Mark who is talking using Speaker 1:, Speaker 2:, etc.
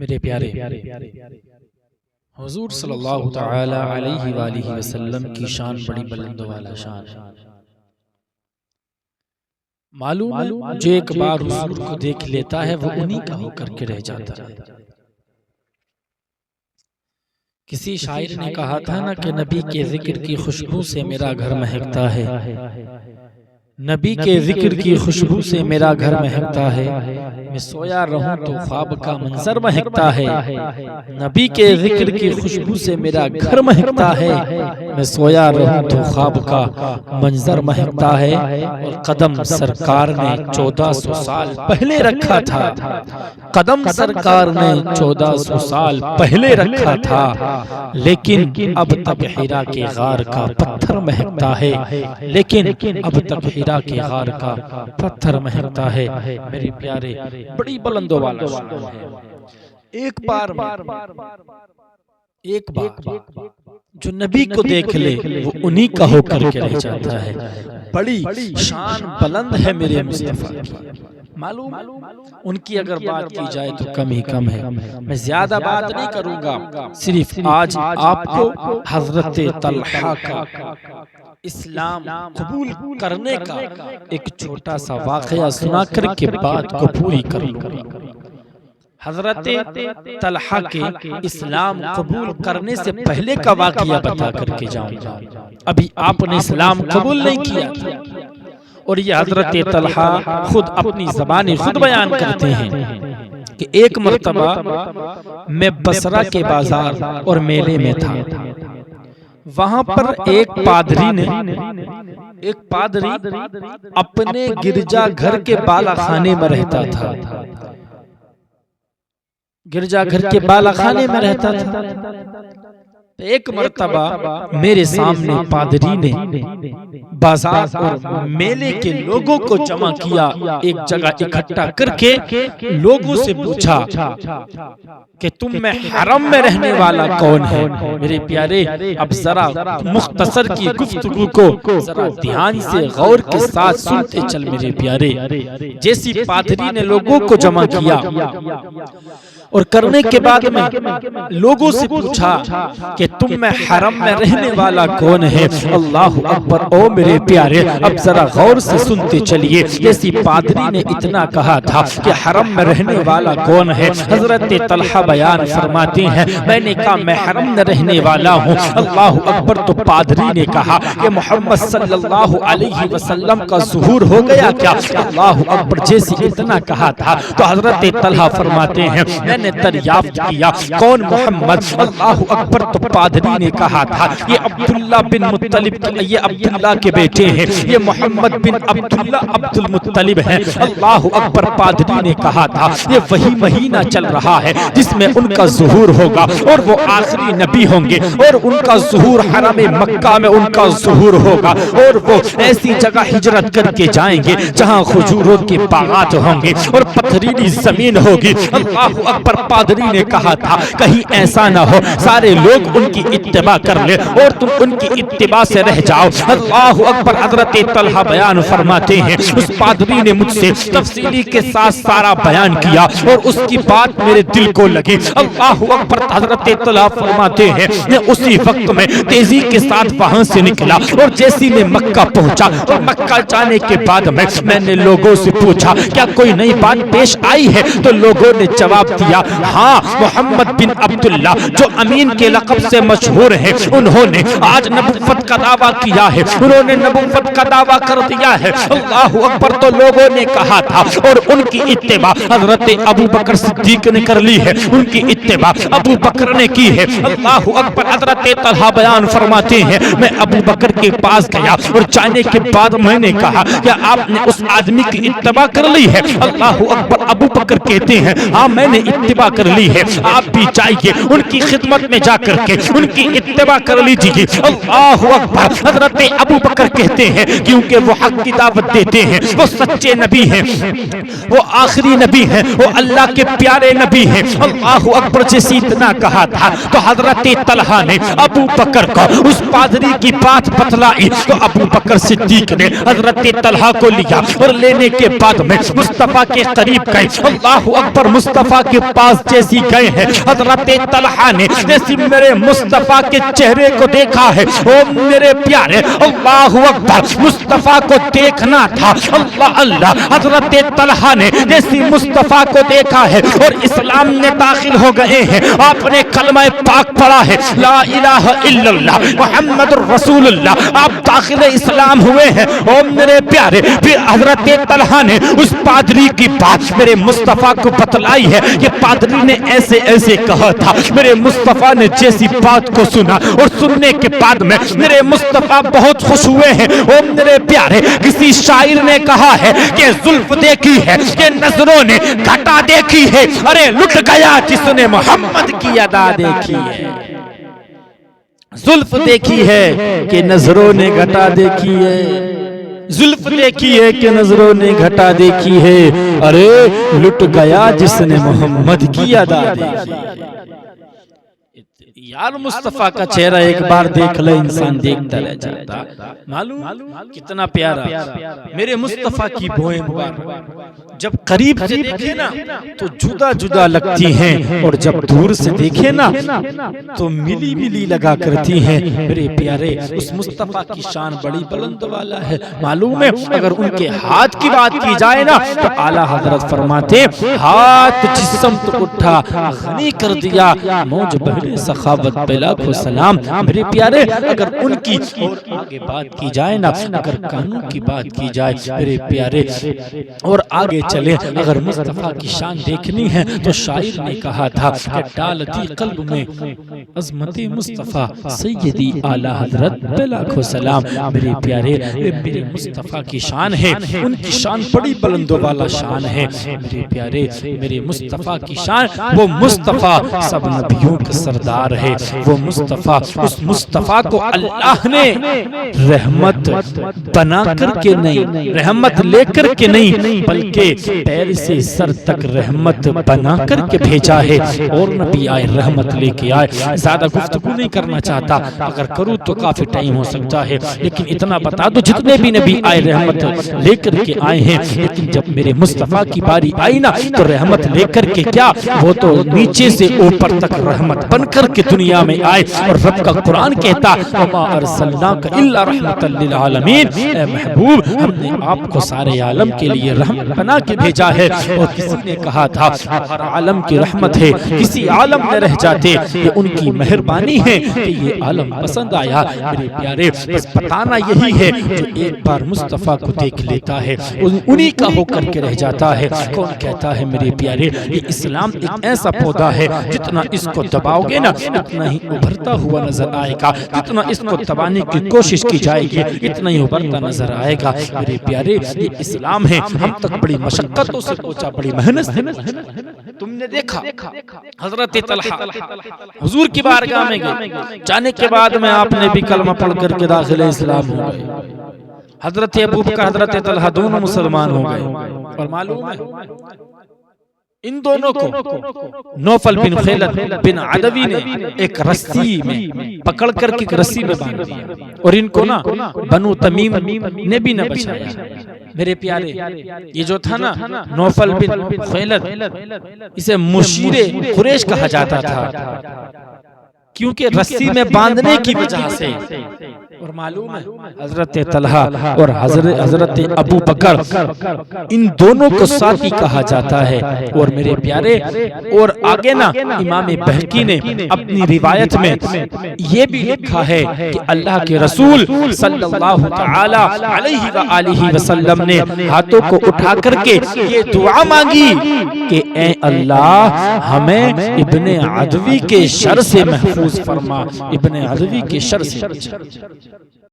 Speaker 1: میرے پیارے حضور صلی اللہ تعالی علیہ وآلہ وسلم کی شان بڑی بلند والا شان ہے۔ معلوم ہے جو ایک بار حضور کو دیکھ لیتا ہے وہ انہی کا ہو کر کے رہ جاتا ہے۔ کسی شاعر نے کہا تھا نا کہ نبی کے ذکر کی خوشبو سے میرا گھر مہکتا ہے، نبی کے ذکر کی خوشبو سے میرا گھر مہکتا ہے، میں سویا رہوں تو خواب کا منظر مہکتا ہے، نبی کے ذکر کی خوشبو سے میرا گھر مہکتا ہے، میں سویا رہوں تو خواب کا منظر مہکتا ہے۔ اور قدم سرکار نے 1400 سال پہلے رکھا تھا، قدم سرکار نے 1400 سال پہلے رکھا تھا، لیکن اب تک حرا کے غار کا پتھر مہکتا ہے، لیکن اب تک حرا کے غار کا پتھر مہکتا ہے۔ میرے پیارے بڑی بلندوں والا شان ہے۔ ایک بار جو نبی کو دیکھ لے وہ انہی کا ہو کر کے رہ جاتا ہے۔ بڑی شان بلند ہے میرے مصطفیٰ کی۔ معلوم ان کی اگر بات کی جائے تو کم ہی کم ہے، میں زیادہ بات نہیں کروں گا، صرف آج آپ کو حضرت طلحہ کا اسلام قبول کرنے کا ایک چھوٹا سا واقعہ سنا کر کے بات کو پوری کر لوں گا۔ حضرت طلحہ کے اسلام قبول کرنے سے پہلے کا واقعہ بتا کر کے جاؤں گا۔ ابھی آپ نے اسلام قبول نہیں کیا تھا، اور یہ حضرت طلحہ خود اپنی زبانی خود بیان کرتے ہیں کہ ایک مرتبہ میں بصرہ کے بازار اور میلے میں تھا، وہاں پر ایک پادری اپنے گرجا گھر کے بالا خانے میں رہتا تھا، گرجا گھر کے بالا خانے میں رہتا تھا۔ ایک مرتبہ میرے سامنے پادری نے بازار اور میلے کے لوگوں کو جمع کیا، ایک جگہ اکٹھا کر کے لوگوں سے پوچھا کہ تم میں حرم میں رہنے والا کون ہے؟ میرے پیارے اب ذرا مختصر کی گفتگو کو ذرا دھیان سے غور کے ساتھ سنتے چل میرے پیارے۔ جیسی پادری نے لوگوں کو جمع کیا اور کرنے کے بعد میں لوگوں سے پوچھا کہ تم میں حرم میں رہنے والا کون ہے؟ اللہ اکبر، او میرے پیارے اب ذرا غور سے سنتے چلیے۔ جیسی پادری نے اتنا کہا تھا کہ حرم میں رہنے والا کون ہے، حضرت طلحہ بیان فرماتے ہیں میں نے کہا میں حرم میں رہنے والا ہوں۔ اللہ اکبر، تو پادری نے کہا کہ محمد صلی اللہ علیہ وسلم کا ظہور ہو گیا کیا؟ اللہ اکبر، جیسی اتنا کہا تھا تو حضرت طلحہ فرماتے ہیں میں نے دریافت کیا کون محمد؟ اللہ اکبر، تو پادری نے کہا تھا یہ عبداللہ بن مطلب، یہ عبداللہ کے بیٹے ہیں، یہ محمد بن عبداللہ عبد المطلب ہیں۔ اللہ اکبر، پادری نے کہا تھا یہ وہی مہینہ چل رہا ہے جس میں ان کا ظہور ہوگا اور وہ آخری نبی ہوں گے، اور ان کا ظہور حرم مکہ میں ان کا ظہور ہوگا، اور وہ ایسی جگہ ہجرت کر کے جائیں گے جہاں کھجوروں کے باغات ہوں گے اور پتھریلی زمین ہوگی۔ اللہ اکبر، پادری نے کہا تھا کہیں ایسا نہ ہو سارے لوگ ان کی اتباع کر لے اور تم ان کی اتباع سے رہ جاؤ۔ اللہ اکبر، حضرت طلحہ بیان فرماتے ہیں اس پادری نے مجھ سے تفصیلی کے ساتھ سارا بیان کیا اور اس کی بات میرے دل کو لگی۔ اللہ اکبر، حضرت طلحہ فرماتے ہیں میں اسی وقت میں تیزی کے ساتھ وہاں سے نکلا اور جیسی میں مکہ پہنچا اور مکہ جانے کے بعد میں نے لوگوں سے پوچھا کیا کوئی نئی بات پیش آئی ہے؟ تو لوگوں نے جواب دیا ہاں، محمد بن عبداللہ جو امین کے لقب سے مشہور ہیں انہوں نے آج نبوت کا دعویٰ کیا ہے، انہوں نے نبوت کا دعویٰ کر دیا ہے۔ اللہ اکبر، تو لوگوں نے کہا تھا اور ان کی اتباع حضرت ابو بکر صدیق نے کر لی ہے، ان کی اتباع ابو بکر نے کی ہے۔ اللہ اکبر، حضرت طلحہ بیان فرماتے ہیں میں ابو بکر کے پاس گیا اور جانے کے بعد میں نے کہا کیا آپ نے اس آدمی کی اتباع کر لی ہے؟ اللہ اکبر، ابو بکر کہتے ہیں ہاں میں نے اتباع کر لی ہے، آپ بھی جائیے ان کی خدمت میں جا کر کے ان کی اتباع کر لیجیے۔ اللہ اکبر۔ حضرت ابو بکر کہتے ہیں کیونکہ وہ حق کی دعوت دیتے ہیں، وہ سچے نبی ہیں، وہ آخری نبی ہیں، وہ اللہ کے پیارے نبی ہیں۔ اللہ اکبر۔ جیسے اتنا کہا تھا تو حضرت طلحہ نے ابو بکر کو اس پادری کی بات بتلائی تو ابو بکر صدیق نے حضرت طلحہ کو لیا اور لینے کے بعد میں مصطفیٰ کے قریب گئے۔ اللہ اکبر۔ مصطفیٰ کے پاس جیسی گئے ہیں حضرت طلحہ نے جیسی میرے مصطفیٰ کے چہرے کو دیکھا ہے، او میرے پیارے، اللہ اکبر، مصطفیٰ کو دیکھنا تھا۔ اللہ اللہ۔ حضرت طلحہ نے جیسی مصطفیٰ کو دیکھا ہے اور اسلام میں داخل ہو گئے ہیں، آپ نے کلمہ پاک پڑھا ہے، لا الہ الا اللہ محمد الرسول اللہ، آپ داخل اسلام ہوئے ہیں۔ او میرے پیارے، پھر حضرت طلحہ نے اس پادری کی بات میرے مصطفیٰ کو بتلائی ہے کہ پادری نے ایسے ایسے کہا تھا۔ میرے مصطفیٰ نے جیسی بات کو سنا اور سننے کے بعد میں میرے مصطفیٰ بہت خوش ہوئے ہیں۔ او میرے پیارے، کسی شاعر نے کہا ہے کہ زلف دیکھی ہے کہ نظروں نے گھٹا دیکھی ہے، ارے لٹ گیا جس نے محمد کی ادا دیکھی ہے۔ زلف دیکھی ہے کہ نظروں نے گھٹا دیکھی ہے، زلف دیکھی ہے کہ نظروں نے گھٹا دیکھی ہے، ارے لٹ گیا جس نے محمد کی ادا دیکھی ہے۔ یار مصطفیٰ کا چہرہ ایک بار دیکھ لے انسان دیکھتا رہ جاتا۔ معلوم کتنا پیارا میرے مصطفیٰ کی بوئیں مبارک جب قریب سے دیکھے نا تو جدا جدا لگتی ہیں، اور جب دور سے دیکھے نا تو ملی ملی لگا کرتی ہیں۔ میرے پیارے، اس مصطفیٰ کی شان بڑی بلند والا ہے۔ معلوم ہے اگر ان کے ہاتھ کی بات کی جائے نا تو اعلیٰ حضرت فرماتے ہاتھ جس سمت اٹھا غنی کر دیا، موج بہر سخاوت پہ لاکھوں سلام۔ میرے پیارے، اگر ان کی اور آگے بات کی جائے نا، اگر کانوں کی بات کی جائے میرے پیارے اور آگے چلے، اگر مصطفیٰ کی شان دیکھنی ہے تو شاعر نے کہا تھا کہ ڈال دی قلب میں عظمت مصطفیٰ سیدی اعلیٰ حضرت پہ لاکھوں سلام۔ میرے پیارے، میرے مصطفیٰ کی شان ہے، ان کی شان بڑی بلند والا شان ہے۔ میرے پیارے، میرے مصطفیٰ کی شان، وہ مصطفیٰ سب نبیوں کا سردار ہے، وہ مصطفیٰ، اس مصطفیٰ کو اللہ نے رحمت بنا کر کے نہیں، رحمت لے کر کے نہیں، بلکہ پیر سے سر تک رحمت بنا کر کے بھیجا ہے۔ اور نبی آئے رحمت لے کے آئے۔ زیادہ گفتگو نہیں کرنا چاہتا، اگر کروں تو کافی ٹائم ہو سکتا ہے، لیکن اتنا بتا دو جتنے بھی نبی آئے رحمت لے کر کے آئے ہیں، لیکن جب میرے مصطفیٰ کی باری آئی نا تو رحمت لے کر کے کیا، وہ تو نیچے سے اوپر تک رحمت بن کر کے دنیا میں آئے۔ اور رب کا قرآن کہتا وما ارسلناک الا رحمت للعالمین، اے محبوب ہم نے آپ کو سارے عالم کے لیے رحمت بنا کے بھیجا ہے۔ اور کسی نے کہا تھا ہر عالم کی رحمت ہے، کسی عالم میں رہ جاتے، یہ ان کی مہربانی ہے کہ یہ عالم پسند آیا۔ میرے پیارے، بس بتانا یہی ہے جو ایک بار مصطفیٰ کو دیکھ لیتا ہے انہی کا ہو کر کے رہ جاتا ہے۔ کون کہتا ہے میرے پیارے، یہ اسلام ایک ایسا پودا ہے جتنا اس کو دباؤ گے نا اتنا ہی ابھرتا ہوا نظر آئے گا، جتنا اس کو دبانے کی کوشش کی جائے گی اتنا ہی ابھرتا نظر آئے گا۔ میرے پیارے، یہ اسلام ہے، ہم تک بڑی مشقتوں سے پہنچا، بڑی محنت سے۔ تم نے دیکھا حضرت طلحہ حضور کی بارگاہ میں گئے، جانے کے بعد میں آپ نے بھی کلمہ پڑھ کر کے داخل اسلام ہو گئے۔ حضرت ابو بکر حضرت طلحہ دونوں مسلمان ہو گئے، اور معلوم ہے ان دونوں کو نوفل بن خیلد بن عدوی نے ایک رسی میں پکڑ کر کے ایک رسی میں باندھ دیا، اور ان کو نا بنو تمیم نے بھی نہ بچایا۔ میرے پیارے، یہ جو تھا نا نوفل بن خیلد، اسے مشیر قریش کہا جاتا تھا کیونکہ رسی میں باندھنے کی وجہ سے۔ اور معلوم ہے حضرت طلحہ اور حضرت ابو بکر ان دونوں کو ساتھی کہا جاتا ہے۔ اور میرے پیارے، اور آگے نا امام بہقی نے اپنی روایت میں یہ بھی لکھا ہے کہ اللہ کے رسول صلی اللہ تعالی علیہ وآلہ وسلم نے ہاتھوں کو اٹھا کر کے یہ دعا مانگی کہ اے اللہ ہمیں ابن عدوی کے شر سے محفوظ فرما، ابن عدوی کے شر سے۔